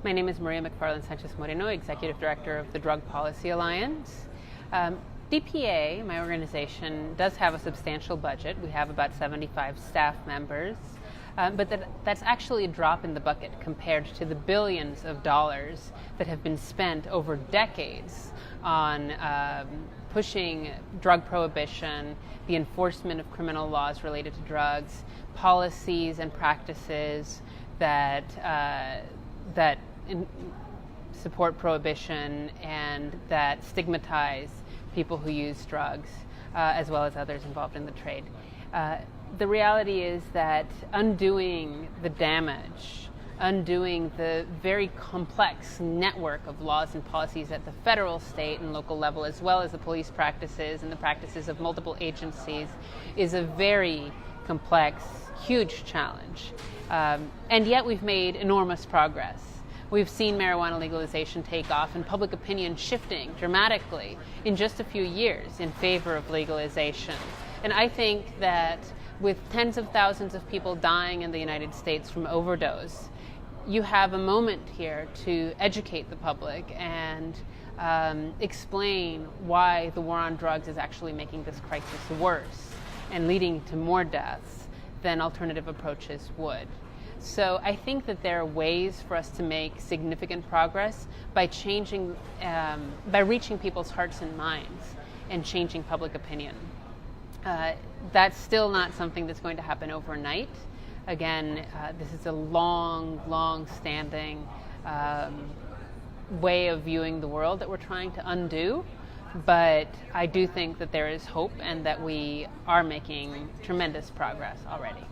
My name is Maria McFarland Sanchez-Moreno, Executive Director of the Drug Policy Alliance. DPA, my organization, does have a substantial budget. We have about 75 staff members, but that's actually a drop in the bucket compared to the billions of dollars that have been spent over decades on pushing drug prohibition, the enforcement of criminal laws related to drugs, policies and practices that support prohibition and that stigmatize people who use drugs, as well as others involved in the trade. The reality is that undoing the damage, undoing the very complex network of laws and policies at the federal, state, and local level, as well as the police practices and the practices of multiple agencies, is a very complex, huge challenge. And yet we've made enormous progress. We've seen marijuana legalization take off and public opinion shifting dramatically in just a few years in favor of legalization. And I think that with tens of thousands of people dying in the United States from overdose, you have a moment here to educate the public and explain why the war on drugs is actually making this crisis worse and leading to more deaths than alternative approaches would. So I think that there are ways for us to make significant progress by changing, by reaching people's hearts and minds and changing public opinion. That's still not something that's going to happen overnight. Again, this is a long-standing way of viewing the world that we're trying to undo. But I do think that there is hope and that we are making tremendous progress already.